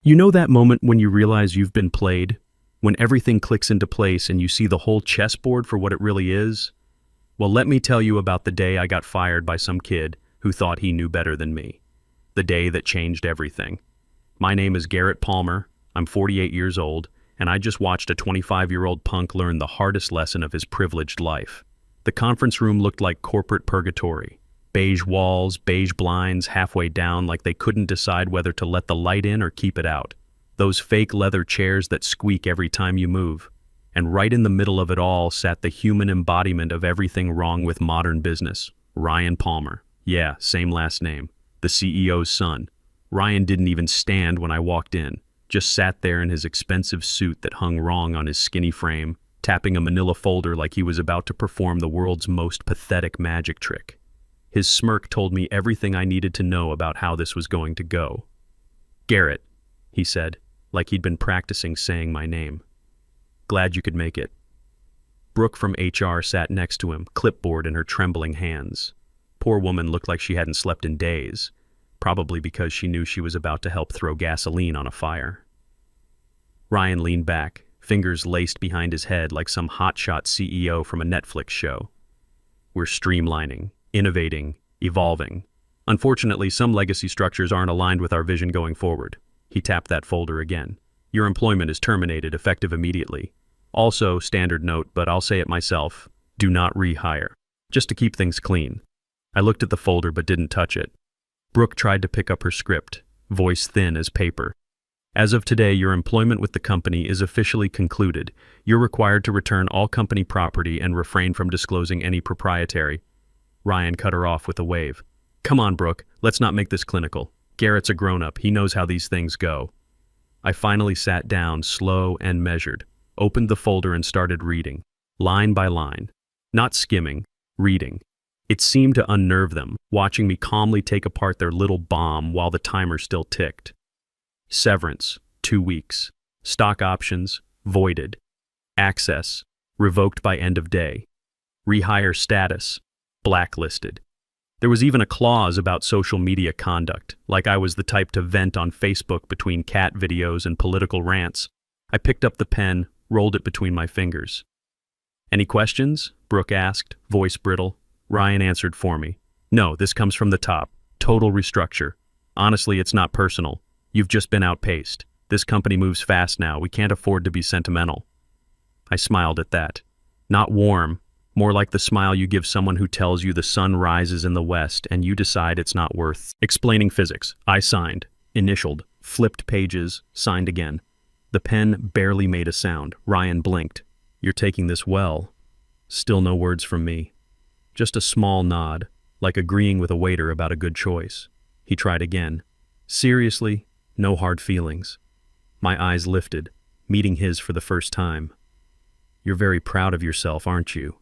You know that moment when you realize you've been played? When everything clicks into place and you see the whole chessboard for what it really is? Well, let me tell you about the day I got fired by some kid who thought he knew better than me. The day that changed everything. My name is Garrett Palmer, I'm 48 years old, and I just watched a 25-year-old punk learn the hardest lesson of his privileged life. The conference room looked like corporate purgatory. Beige walls, beige blinds halfway down like they couldn't decide whether to let the light in or keep it out. Those fake leather chairs that squeak every time you move. And right in the middle of it all sat the human embodiment of everything wrong with modern business, Ryan Palmer. Yeah, same last name. The CEO's son. Ryan didn't even stand when I walked in, just sat there in his expensive suit that hung wrong on his skinny frame, tapping a manila folder like he was about to perform the world's most pathetic magic trick. His smirk told me everything I needed to know about how this was going to go. "Garrett," he said, like he'd been practicing saying my name. "Glad you could make it." Brooke from HR sat next to him, clipboard in her trembling hands. Poor woman looked like she hadn't slept in days, probably because she knew she was about to help throw gasoline on a fire. Ryan leaned back, fingers laced behind his head like some hotshot CEO from a Netflix show. "We're streamlining, innovating, evolving. Unfortunately, some legacy structures aren't aligned with our vision going forward." He tapped that folder again. "Your employment is terminated, effective immediately. Also, standard note, but I'll say it myself, do not rehire. Just to keep things clean." I looked at the folder but didn't touch it. Brooke tried to pick up her script, voice thin as paper. "As of today, your employment with the company is officially concluded. You're required to return all company property and refrain from disclosing any proprietary." Ryan cut her off with a wave. "Come on, Brooke, let's not make this clinical. Garrett's a grown-up, he knows how these things go." I finally sat down, slow and measured, opened the folder and started reading, line by line. Not skimming, reading. It seemed to unnerve them, watching me calmly take apart their little bomb while the timer still ticked. Severance, 2 weeks. Stock options, voided. Access, revoked by end of day. Rehire status, blacklisted. There was even a clause about social media conduct, like I was the type to vent on Facebook between cat videos and political rants. I picked up the pen, rolled it between my fingers. "Any questions?" Brooke asked, voice brittle. Ryan answered for me. "No, this comes from the top. Total restructure. Honestly, it's not personal. You've just been outpaced. This company moves fast now. We can't afford to be sentimental." I smiled at that. Not warm, more like the smile you give someone who tells you the sun rises in the west and you decide it's not worth explaining physics. I signed, initialed, flipped pages, signed again. The pen barely made a sound. Ryan blinked. "You're taking this well." Still no words from me. Just a small nod, like agreeing with a waiter about a good choice. He tried again. "Seriously, no hard feelings." My eyes lifted, meeting his for the first time. "You're very proud of yourself, aren't you?"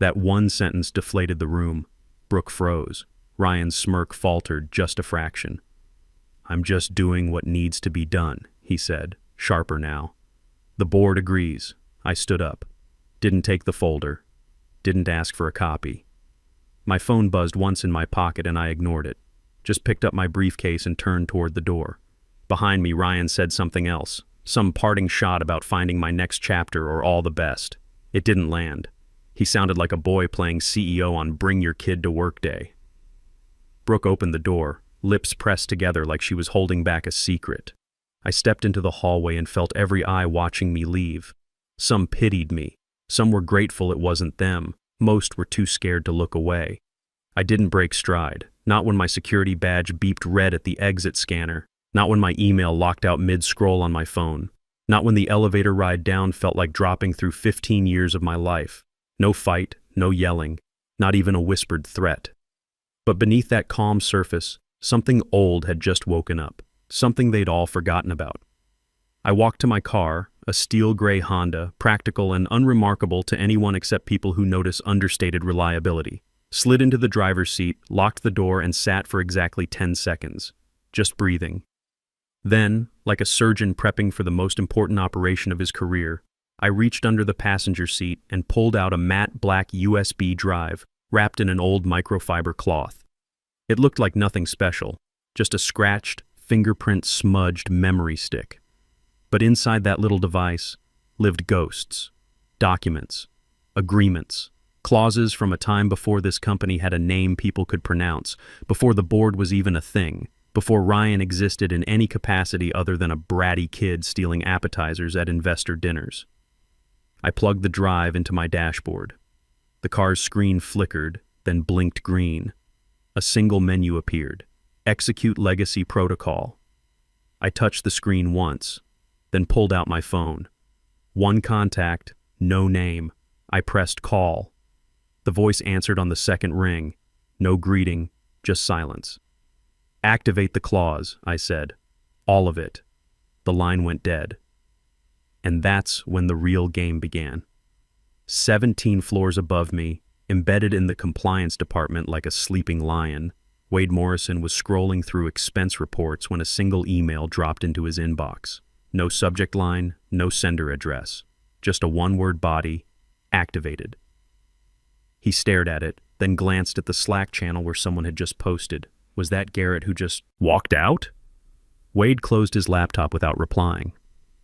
That one sentence deflated the room. Brooke froze. Ryan's smirk faltered just a fraction. "I'm just doing what needs to be done," he said, sharper now. "The board agrees." I stood up. Didn't take the folder. Didn't ask for a copy. My phone buzzed once in my pocket and I ignored it. Just picked up my briefcase and turned toward the door. Behind me, Ryan said something else. Some parting shot about finding my next chapter or all the best. It didn't land. He sounded like a boy playing CEO on Bring Your Kid to Work Day. Brooke opened the door, lips pressed together like she was holding back a secret. I stepped into the hallway and felt every eye watching me leave. Some pitied me. Some were grateful it wasn't them. Most were too scared to look away. I didn't break stride. Not when my security badge beeped red at the exit scanner. Not when my email locked out mid-scroll on my phone. Not when the elevator ride down felt like dropping through 15 years of my life. No fight, no yelling, not even a whispered threat. But beneath that calm surface, something old had just woken up, something they'd all forgotten about. I walked to my car, a steel gray Honda, practical and unremarkable to anyone except people who notice understated reliability. Slid into the driver's seat, locked the door, and sat for exactly 10 seconds, just breathing. Then, like a surgeon prepping for the most important operation of his career, I reached under the passenger seat and pulled out a matte black USB drive wrapped in an old microfiber cloth. It looked like nothing special, just a scratched, fingerprint-smudged memory stick. But inside that little device lived ghosts, documents, agreements, clauses from a time before this company had a name people could pronounce, before the board was even a thing, before Ryan existed in any capacity other than a bratty kid stealing appetizers at investor dinners. I plugged the drive into my dashboard. The car's screen flickered, then blinked green. A single menu appeared. Execute Legacy Protocol. I touched the screen once, then pulled out my phone. One contact, no name. I pressed call. The voice answered on the second ring. No greeting, just silence. Activate the clause, I said. All of it. The line went dead. And that's when the real game began. 17 floors above me, embedded in the compliance department like a sleeping lion, Wade Morrison was scrolling through expense reports when a single email dropped into his inbox. No subject line, no sender address. Just a one-word body, activated. He stared at it, then glanced at the Slack channel where someone had just posted. Was that Garrett who just walked out? Wade closed his laptop without replying.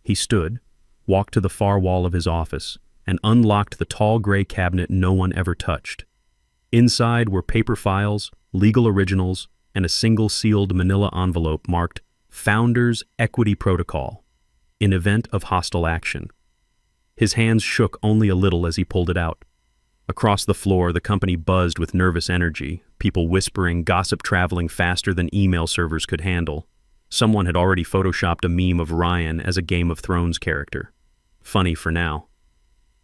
He stood, walked to the far wall of his office, and unlocked the tall gray cabinet no one ever touched. Inside were paper files, legal originals, and a single sealed manila envelope marked Founders Equity Protocol, in event of hostile action. His hands shook only a little as he pulled it out. Across the floor, the company buzzed with nervous energy, people whispering, gossip traveling faster than email servers could handle. Someone had already photoshopped a meme of Ryan as a Game of Thrones character. Funny for now.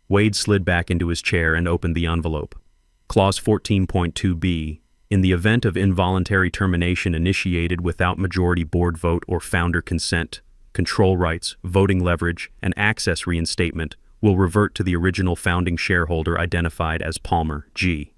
Wade slid back into his chair and opened the envelope. Clause 14.2b, in the event of involuntary termination initiated without majority board vote or founder consent, control rights, voting leverage, and access reinstatement will revert to the original founding shareholder identified as Palmer, G.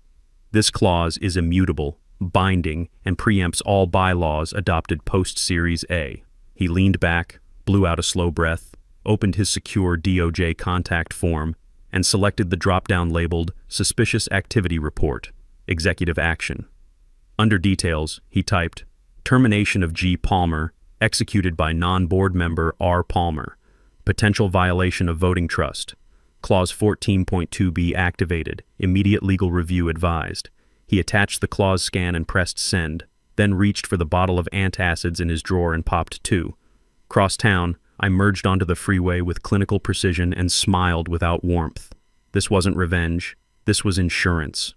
This clause is immutable, binding, and preempts all bylaws adopted post-Series A. He leaned back, blew out a slow breath, opened his secure DOJ contact form, and selected the drop-down labeled Suspicious Activity Report, Executive Action. Under Details, he typed, Termination of G. Palmer, executed by non-board member R. Palmer. Potential violation of voting trust. Clause 14.2b activated. Immediate legal review advised. He attached the clause scan and pressed send, then reached for the bottle of antacids in his drawer and popped two. Cross town, I merged onto the freeway with clinical precision and smiled without warmth. This wasn't revenge. This was insurance.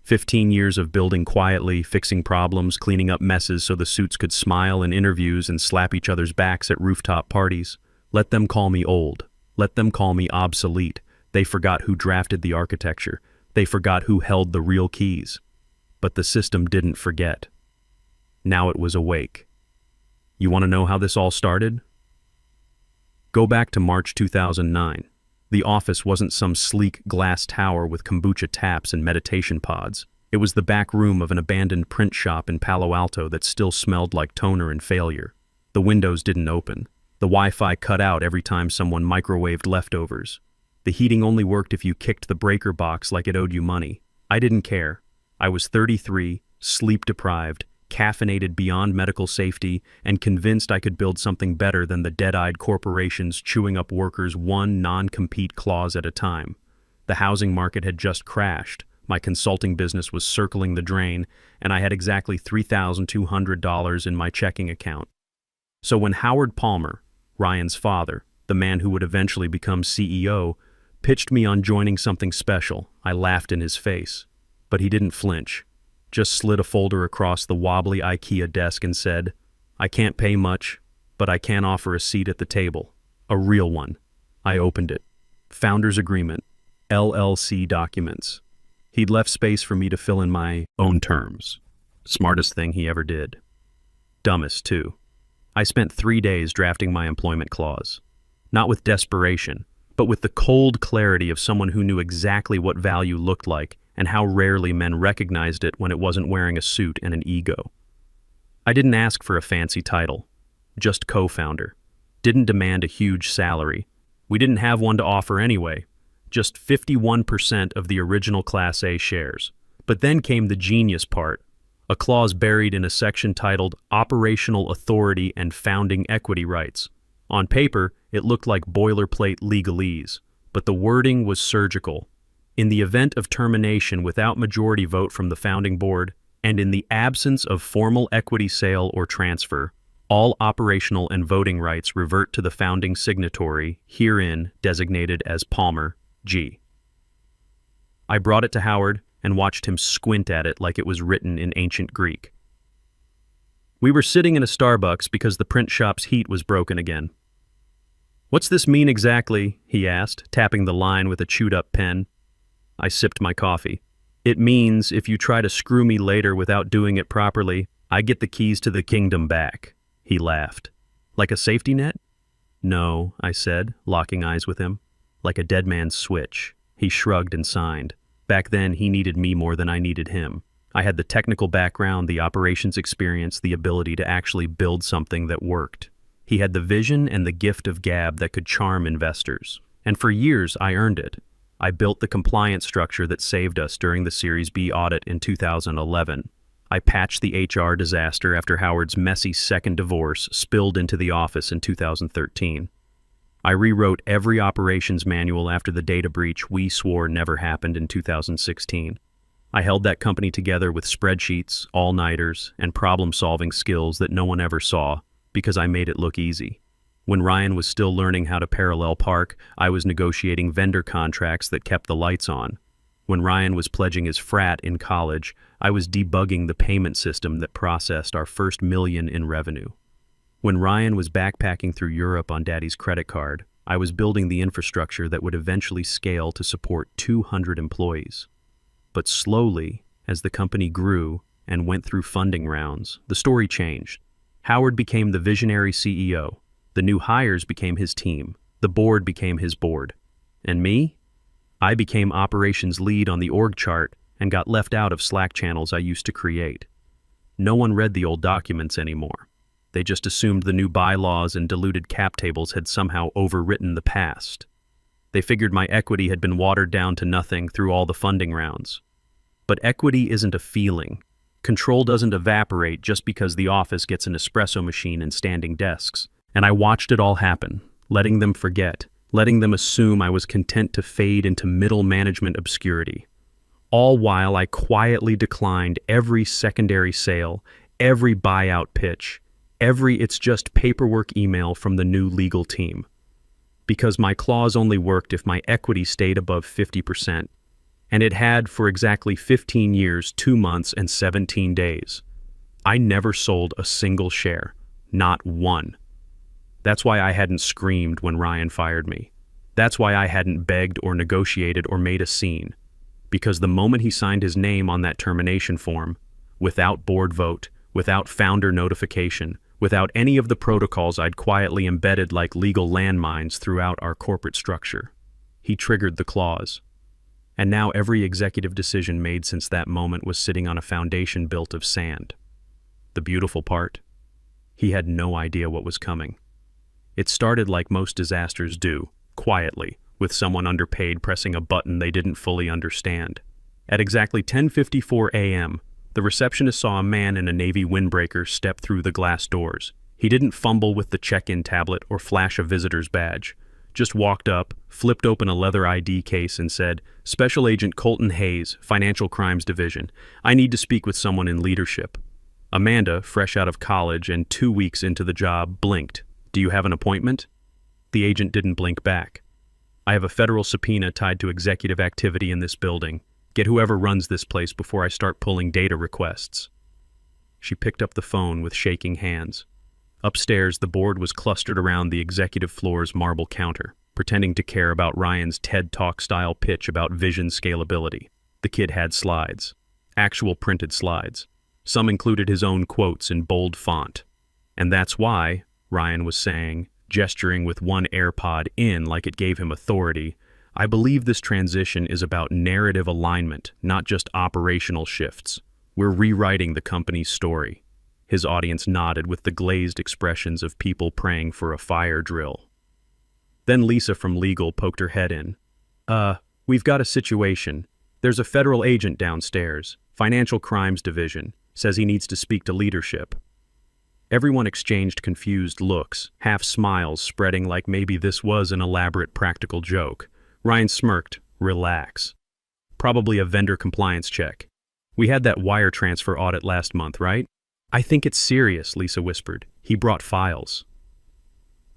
15 years of building quietly, fixing problems, cleaning up messes so the suits could smile in interviews and slap each other's backs at rooftop parties. Let them call me old. Let them call me obsolete. They forgot who drafted the architecture. They forgot who held the real keys. But the system didn't forget. Now it was awake. You want to know how this all started? Go back to March 2009. The office wasn't some sleek glass tower with kombucha taps and meditation pods. It was the back room of an abandoned print shop in Palo Alto that still smelled like toner and failure. The windows didn't open. The Wi-Fi cut out every time someone microwaved leftovers. The heating only worked if you kicked the breaker box like it owed you money. I didn't care. I was 33, sleep-deprived, caffeinated beyond medical safety, and convinced I could build something better than the dead-eyed corporations chewing up workers one non-compete clause at a time. The housing market had just crashed, my consulting business was circling the drain, and I had exactly $3,200 in my checking account. So when Howard Palmer, Ryan's father, the man who would eventually become CEO, pitched me on joining something special, I laughed in his face. But he didn't flinch. Just slid a folder across the wobbly IKEA desk and said, I can't pay much, but I can offer a seat at the table. A real one. I opened it. Founders Agreement. LLC documents. He'd left space for me to fill in my own terms. Smartest thing he ever did. Dumbest, too. I spent 3 days drafting my employment clause. Not with desperation, but with the cold clarity of someone who knew exactly what value looked like and how rarely men recognized it when it wasn't wearing a suit and an ego. I didn't ask for a fancy title, just co-founder. Didn't demand a huge salary. We didn't have one to offer anyway, just 51% of the original Class A shares. But then came the genius part. a clause buried in a section titled Operational Authority and Founding Equity Rights. On paper, it looked like boilerplate legalese, but the wording was surgical. In the event of termination without majority vote from the founding board, and in the absence of formal equity sale or transfer, all operational and voting rights revert to the founding signatory, herein designated as Palmer, G. I brought it to Howard and watched him squint at it like it was written in ancient Greek. We were sitting in a Starbucks because the print shop's heat was broken again. "What's this mean exactly?" he asked, tapping the line with a chewed-up pen. I sipped my coffee. "It means if you try to screw me later without doing it properly, I get the keys to the kingdom back." He laughed. "Like a safety net?" "No," I said, locking eyes with him. "Like a dead man's switch." He shrugged and signed. Back then, he needed me more than I needed him. I had the technical background, the operations experience, the ability to actually build something that worked. He had the vision and the gift of gab that could charm investors. And for years, I earned it. I built the compliance structure that saved us during the Series B audit in 2011. I patched the HR disaster after Howard's messy second divorce spilled into the office in 2013. I rewrote every operations manual after the data breach we swore never happened in 2016. I held that company together with spreadsheets, all-nighters, and problem-solving skills that no one ever saw, because I made it look easy. When Ryan was still learning how to parallel park, I was negotiating vendor contracts that kept the lights on. When Ryan was pledging his frat in college, I was debugging the payment system that processed our first million in revenue. When Ryan was backpacking through Europe on Daddy's credit card, I was building the infrastructure that would eventually scale to support 200 employees. But slowly, as the company grew and went through funding rounds, the story changed. Howard became the visionary CEO. The new hires became his team. The board became his board. And me? I became operations lead on the org chart and got left out of Slack channels I used to create. No one read the old documents anymore. They just assumed the new bylaws and diluted cap tables had somehow overwritten the past. They figured my equity had been watered down to nothing through all the funding rounds. But equity isn't a feeling. Control doesn't evaporate just because the office gets an espresso machine and standing desks. And I watched it all happen, letting them forget, letting them assume I was content to fade into middle management obscurity. All while I quietly declined every secondary sale, every buyout pitch, every "it's just paperwork" email from the new legal team. Because my clause only worked if my equity stayed above 50%. And it had for exactly 15 years, 2 months, and 17 days. I never sold a single share, not one. That's why I hadn't screamed when Ryan fired me. That's why I hadn't begged or negotiated or made a scene. Because the moment he signed his name on that termination form, without board vote, without founder notification, without any of the protocols I'd quietly embedded like legal landmines throughout our corporate structure, he triggered the clause. And now every executive decision made since that moment was sitting on a foundation built of sand. The beautiful part? He had no idea what was coming. It started like most disasters do, quietly, with someone underpaid pressing a button they didn't fully understand. At exactly 10:54 a.m., the receptionist saw a man in a navy windbreaker step through the glass doors. He didn't fumble with the check-in tablet or flash a visitor's badge. Just walked up, flipped open a leather ID case and said, "Special Agent Colton Hayes, Financial Crimes Division. I need to speak with someone in leadership." Amanda, fresh out of college and 2 weeks into the job, blinked. "Do you have an appointment?" The agent didn't blink back. "I have a federal subpoena tied to executive activity in this building. Get whoever runs this place before I start pulling data requests." She picked up the phone with shaking hands. Upstairs, the board was clustered around the executive floor's marble counter, pretending to care about Ryan's TED Talk-style pitch about vision scalability. The kid had slides. Actual printed slides. Some included his own quotes in bold font. "And that's why," Ryan was saying, gesturing with one AirPod in like it gave him authority, "I believe this transition is about narrative alignment, not just operational shifts. We're rewriting the company's story." His audience nodded with the glazed expressions of people praying for a fire drill. Then Lisa from legal poked her head in. We've got a situation. There's a federal agent downstairs, Financial Crimes Division, Says he needs to speak to leadership. Everyone exchanged confused looks, half smiles spreading like maybe this was an elaborate practical joke. Ryan smirked. Relax. Probably a vendor compliance check. We had that wire transfer audit last month, right? I think it's serious, Lisa whispered. He brought files.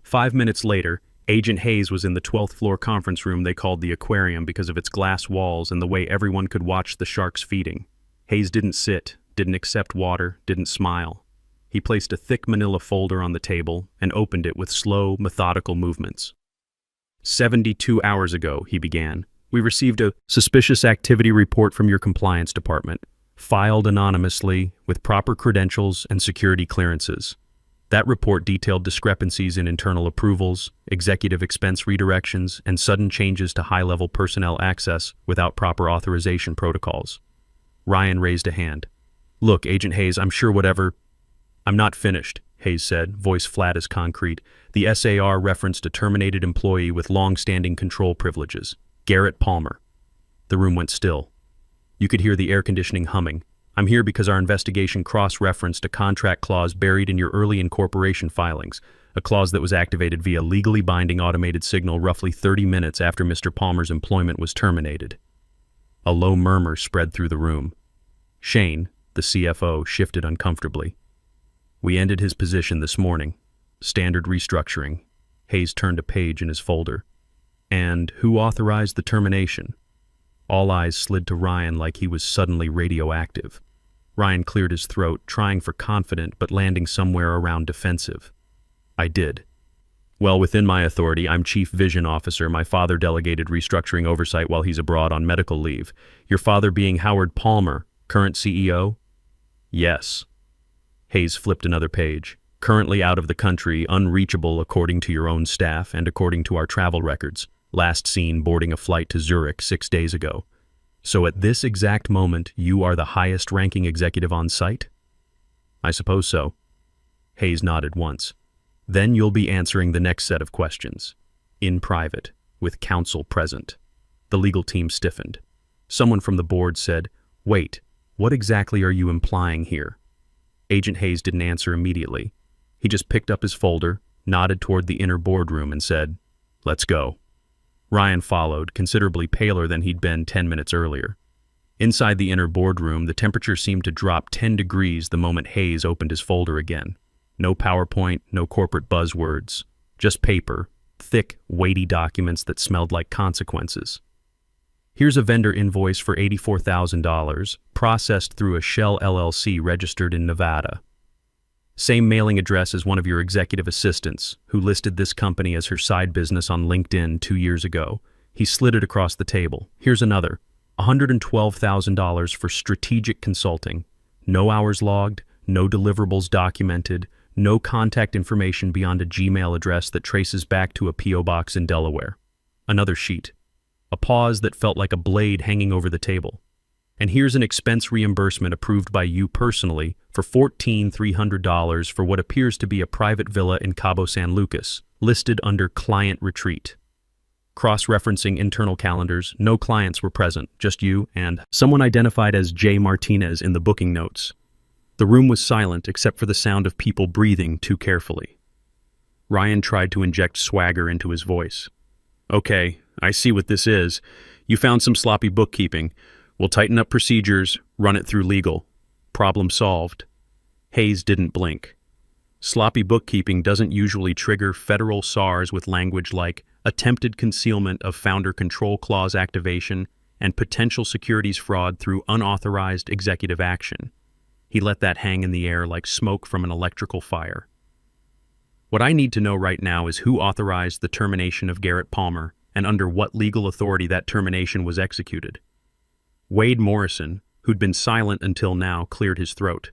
5 minutes later, Agent Hayes was in the 12th floor conference room they called the aquarium because of its glass walls and the way everyone could watch the sharks feeding. Hayes didn't sit, didn't accept water, didn't smile. He placed a thick manila folder on the table and opened it with slow, methodical movements. 72 hours ago, he began, we received a suspicious activity report from your compliance department, filed anonymously with proper credentials and security clearances. That report detailed discrepancies in internal approvals, executive expense redirections, and sudden changes to high-level personnel access without proper authorization protocols. Ryan raised a hand. Look, Agent Hayes, I'm sure whatever... I'm not finished, Hayes said, voice flat as concrete. The SAR referenced a terminated employee with long-standing control privileges, Garrett Palmer. The room went still. You could hear the air conditioning humming. I'm here because our investigation cross-referenced a contract clause buried in your early incorporation filings, a clause that was activated via legally binding automated signal roughly 30 minutes after Mr. Palmer's employment was terminated. A low murmur spread through the room. Shane, the CFO, shifted uncomfortably. We ended his position this morning. Standard restructuring. Hayes turned a page in his folder. And who authorized the termination? All eyes slid to Ryan like he was suddenly radioactive. Ryan cleared his throat, trying for confident but landing somewhere around defensive. I did. Well, within my authority, I'm Chief Vision Officer. My father delegated restructuring oversight while he's abroad on medical leave. Your father being Howard Palmer, current CEO? Yes. Hayes flipped another page. Currently out of the country, unreachable according to your own staff and according to our travel records. Last seen boarding a flight to Zurich 6 days ago. So at this exact moment, you are the highest-ranking executive on site? I suppose so. Hayes nodded once. Then you'll be answering the next set of questions. In private, with counsel present. The legal team stiffened. Someone from the board said, Wait, what exactly are you implying here? Agent Hayes didn't answer immediately. He just picked up his folder, nodded toward the inner boardroom and said, Let's go. Ryan followed, considerably paler than he'd been 10 minutes earlier. Inside the inner boardroom, the temperature seemed to drop 10 degrees the moment Hayes opened his folder again. No PowerPoint, no corporate buzzwords, just paper, thick, weighty documents that smelled like consequences. Here's a vendor invoice for $84,000, processed through a Shell LLC registered in Nevada. Same mailing address as one of your executive assistants, who listed this company as her side business on LinkedIn 2 years ago. He slid it across the table. Here's another, $112,000 for strategic consulting. No hours logged, no deliverables documented, no contact information beyond a Gmail address that traces back to a P.O. box in Delaware. Another sheet. A pause that felt like a blade hanging over the table. And here's an expense reimbursement approved by you personally for $14,300 for what appears to be a private villa in Cabo San Lucas, listed under Client Retreat. Cross-referencing internal calendars, no clients were present, just you and someone identified as J. Martinez in the booking notes. The room was silent except for the sound of people breathing too carefully. Ryan tried to inject swagger into his voice. Okay, I see what this is. You found some sloppy bookkeeping. We'll tighten up procedures, run it through legal. Problem solved. Hayes didn't blink. Sloppy bookkeeping doesn't usually trigger federal SARs with language like attempted concealment of founder control clause activation and potential securities fraud through unauthorized executive action. He let that hang in the air like smoke from an electrical fire. What I need to know right now is who authorized the termination of Garrett Palmer and under what legal authority that termination was executed. Wade Morrison, who'd been silent until now, cleared his throat.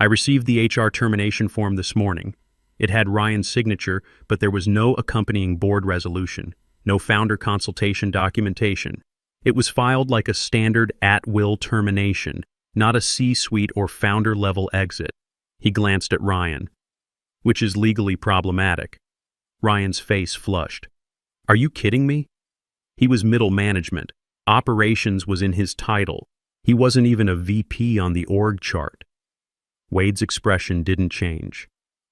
I received the HR termination form this morning. It had Ryan's signature, but there was no accompanying board resolution, no founder consultation documentation. It was filed like a standard at-will termination, not a C-suite or founder-level exit. He glanced at Ryan. Which is legally problematic. Ryan's face flushed. Are you kidding me? He was middle management. Operations was in his title. He wasn't even a VP on the org chart. Wade's expression didn't change.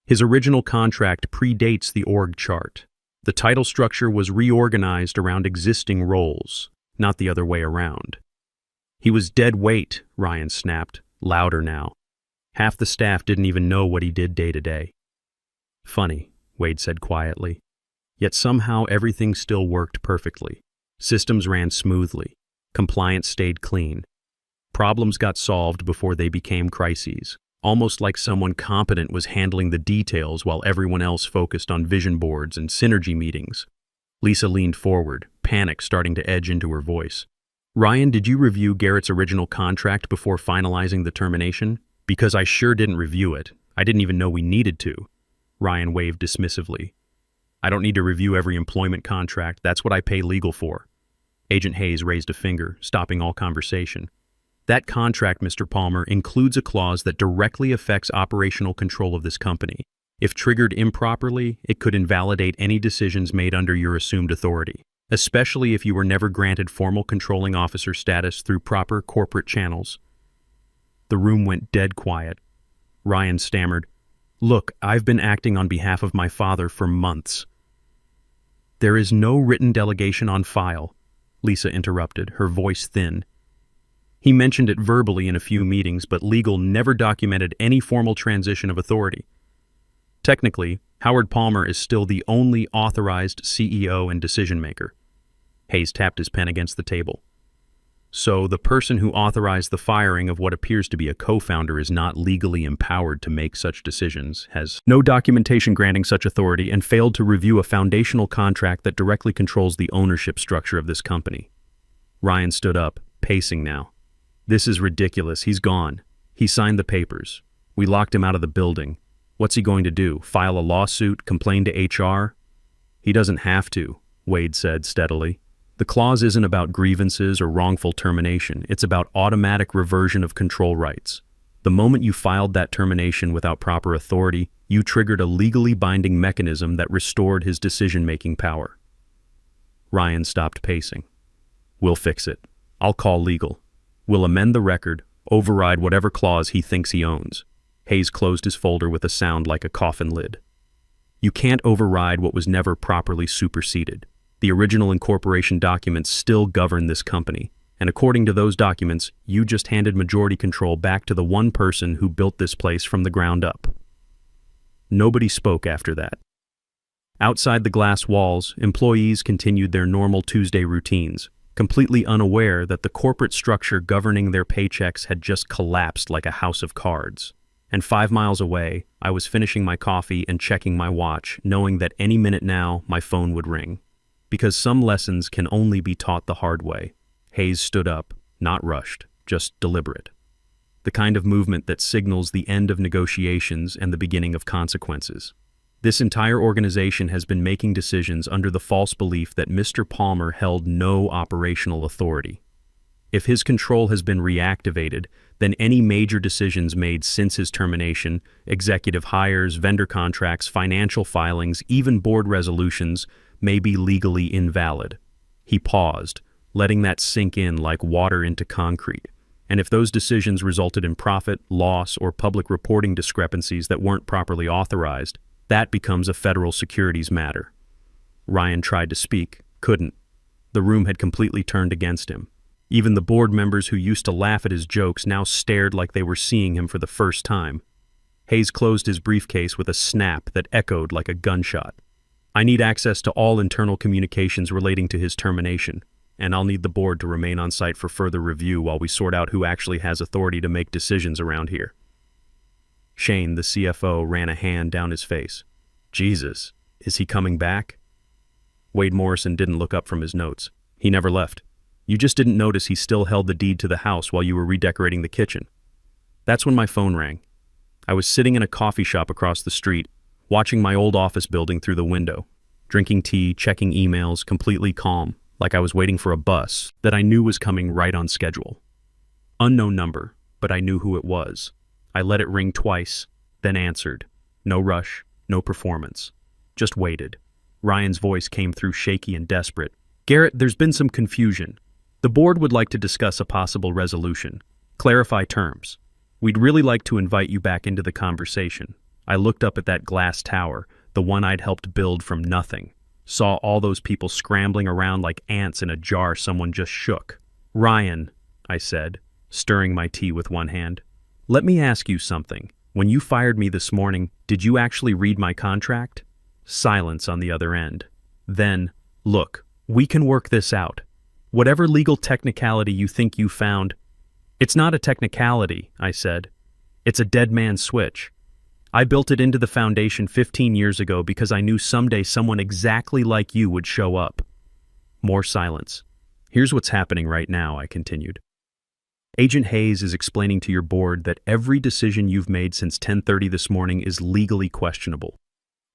His original contract predates the org chart. The title structure was reorganized around existing roles, not the other way around. He was dead weight, Ryan snapped, louder now. Half the staff didn't even know what he did day to day. Funny, Wade said quietly. Yet somehow everything still worked perfectly. Systems ran smoothly. Compliance stayed clean. Problems got solved before they became crises, almost like someone competent was handling the details while everyone else focused on vision boards and synergy meetings. Lisa leaned forward, panic starting to edge into her voice. Ryan, did you review Garrett's original contract before finalizing the termination? Because I sure didn't review it. I didn't even know we needed to. Ryan waved dismissively. I don't need to review every employment contract. That's what I pay legal for. Agent Hayes raised a finger, stopping all conversation. That contract, Mr. Palmer, includes a clause that directly affects operational control of this company. If triggered improperly, it could invalidate any decisions made under your assumed authority, especially if you were never granted formal controlling officer status through proper corporate channels. The room went dead quiet. Ryan stammered, Look, I've been acting on behalf of my father for months. There is no written delegation on file, Lisa interrupted, her voice thin. He mentioned it verbally in a few meetings, but legal never documented any formal transition of authority. Technically, Howard Palmer is still the only authorized CEO and decision-maker. Hayes tapped his pen against the table. So the person who authorized the firing of what appears to be a co-founder is not legally empowered to make such decisions, has no documentation granting such authority, and failed to review a foundational contract that directly controls the ownership structure of this company. Ryan stood up, pacing now. This is ridiculous. He's gone. He signed the papers. We locked him out of the building. What's he going to do? File a lawsuit? Complain to HR? He doesn't have to, Wade said steadily. The clause isn't about grievances or wrongful termination. It's about automatic reversion of control rights. The moment you filed that termination without proper authority, you triggered a legally binding mechanism that restored his decision-making power. Ryan stopped pacing. We'll fix it. I'll call legal. We'll amend the record, override whatever clause he thinks he owns. Hayes closed his folder with a sound like a coffin lid. You can't override what was never properly superseded. The original incorporation documents still govern this company, and according to those documents, you just handed majority control back to the one person who built this place from the ground up. Nobody spoke after that. Outside the glass walls, employees continued their normal Tuesday routines, completely unaware that the corporate structure governing their paychecks had just collapsed like a house of cards. And 5 miles away, I was finishing my coffee and checking my watch, knowing that any minute now my phone would ring. Because some lessons can only be taught the hard way. Hayes stood up, not rushed, just deliberate. The kind of movement that signals the end of negotiations and the beginning of consequences. This entire organization has been making decisions under the false belief that Mr. Palmer held no operational authority. If his control has been reactivated, then any major decisions made since his termination, executive hires, vendor contracts, financial filings, even board resolutions, may be legally invalid. He paused, letting that sink in like water into concrete. And if those decisions resulted in profit, loss, or public reporting discrepancies that weren't properly authorized, that becomes a federal securities matter. Ryan tried to speak, couldn't. The room had completely turned against him. Even the board members who used to laugh at his jokes now stared like they were seeing him for the first time. Hayes closed his briefcase with a snap that echoed like a gunshot. I need access to all internal communications relating to his termination, and I'll need the board to remain on site for further review while we sort out who actually has authority to make decisions around here. Shane, the CFO, ran a hand down his face. Jesus, is he coming back? Wade Morrison didn't look up from his notes. He never left. You just didn't notice he still held the deed to the house while you were redecorating the kitchen. That's when my phone rang. I was sitting in a coffee shop across the street, watching my old office building through the window, drinking tea, checking emails, completely calm, like I was waiting for a bus that I knew was coming right on schedule. Unknown number, but I knew who it was. I let it ring twice, then answered. No rush, no performance. Just waited. Ryan's voice came through shaky and desperate. Garrett, there's been some confusion. The board would like to discuss a possible resolution. Clarify terms. We'd really like to invite you back into the conversation. I looked up at that glass tower, the one I'd helped build from nothing. Saw all those people scrambling around like ants in a jar someone just shook. Ryan, I said, stirring my tea with one hand, let me ask you something. When you fired me this morning, did you actually read my contract? Silence on the other end. Then, look, we can work this out. Whatever legal technicality you think you found, it's not a technicality, I said. It's a dead man's switch. I built it into the foundation 15 years ago because I knew someday someone exactly like you would show up. More silence. Here's what's happening right now, I continued. Agent Hayes is explaining to your board that every decision you've made since 10:30 this morning is legally questionable.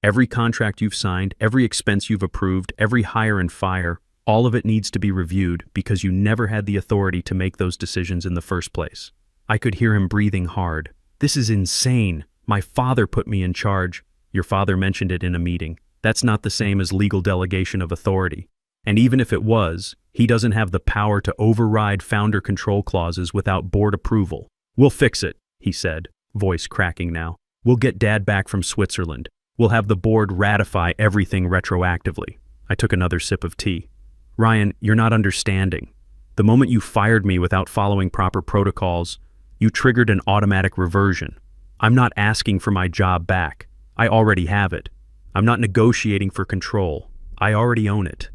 Every contract you've signed, every expense you've approved, every hire and fire, all of it needs to be reviewed because you never had the authority to make those decisions in the first place. I could hear him breathing hard. This is insane. My father put me in charge. Your father mentioned it in a meeting. That's not the same as legal delegation of authority. And even if it was, he doesn't have the power to override founder control clauses without board approval. We'll fix it, he said, voice cracking now. We'll get Dad back from Switzerland. We'll have the board ratify everything retroactively. I took another sip of tea. Ryan, you're not understanding. The moment you fired me without following proper protocols, you triggered an automatic reversion. I'm not asking for my job back. I already have it. I'm not negotiating for control. I already own it.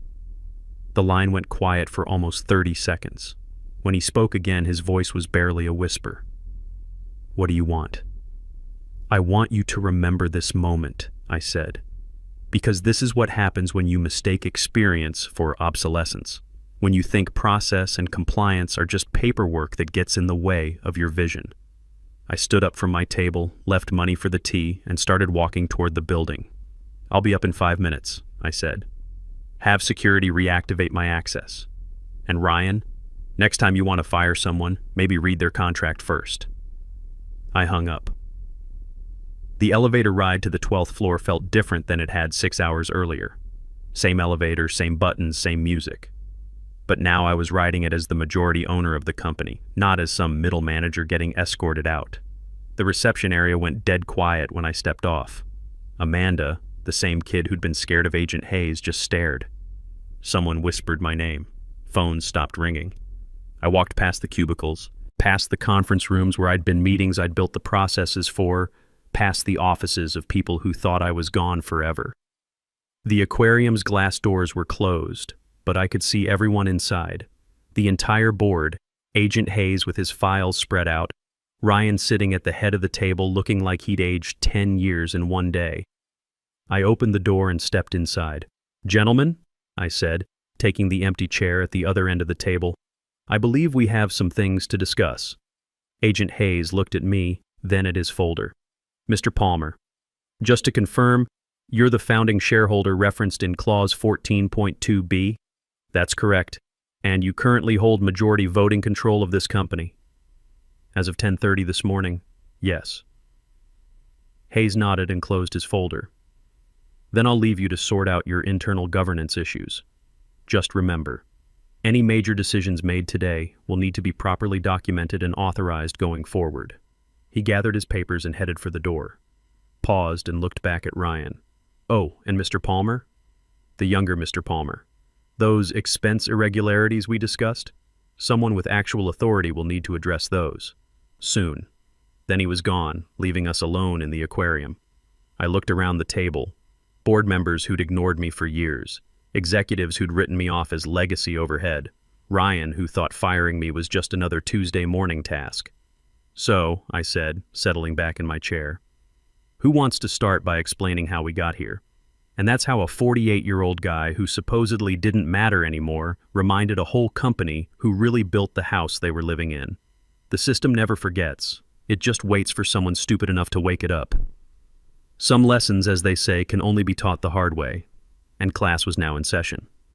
The line went quiet for almost 30 seconds. When he spoke again, his voice was barely a whisper. What do you want? I want you to remember this moment, I said, because this is what happens when you mistake experience for obsolescence, when you think process and compliance are just paperwork that gets in the way of your vision. I stood up from my table, left money for the tea, and started walking toward the building. I'll be up in 5 minutes, I said. Have security reactivate my access. And Ryan, next time you want to fire someone, maybe read their contract first. I hung up. The elevator ride to the 12th floor felt different than it had 6 hours earlier. Same elevator, same buttons, same music. But now I was riding it as the majority owner of the company, not as some middle manager getting escorted out. The reception area went dead quiet when I stepped off. Amanda, the same kid who'd been scared of Agent Hayes, just stared. Someone whispered my name. Phones stopped ringing. I walked past the cubicles, past the conference rooms where I'd been meetings I'd built the processes for, past the offices of people who thought I was gone forever. The aquarium's glass doors were closed, but I could see everyone inside. The entire board, Agent Hayes with his files spread out, Ryan sitting at the head of the table looking like he'd aged 10 years in one day. I opened the door and stepped inside. Gentlemen, I said, taking the empty chair at the other end of the table, I believe we have some things to discuss. Agent Hayes looked at me, then at his folder. Mr. Palmer, just to confirm, you're the founding shareholder referenced in Clause 14.2b? That's correct, and you currently hold majority voting control of this company. As of 10:30 this morning, yes. Hayes nodded and closed his folder. Then I'll leave you to sort out your internal governance issues. Just remember, any major decisions made today will need to be properly documented and authorized going forward. He gathered his papers and headed for the door, paused and looked back at Ryan. Oh, and Mr. Palmer? The younger Mr. Palmer. Those expense irregularities we discussed? Someone with actual authority will need to address those. Soon. Then he was gone, leaving us alone in the aquarium. I looked around the table. Board members who'd ignored me for years. Executives who'd written me off as legacy overhead. Ryan, who thought firing me was just another Tuesday morning task. So, I said, settling back in my chair, who wants to start by explaining how we got here? And that's how a 48-year-old guy who supposedly didn't matter anymore reminded a whole company who really built the house they were living in. The system never forgets. It just waits for someone stupid enough to wake it up. Some lessons, as they say, can only be taught the hard way, and class was now in session.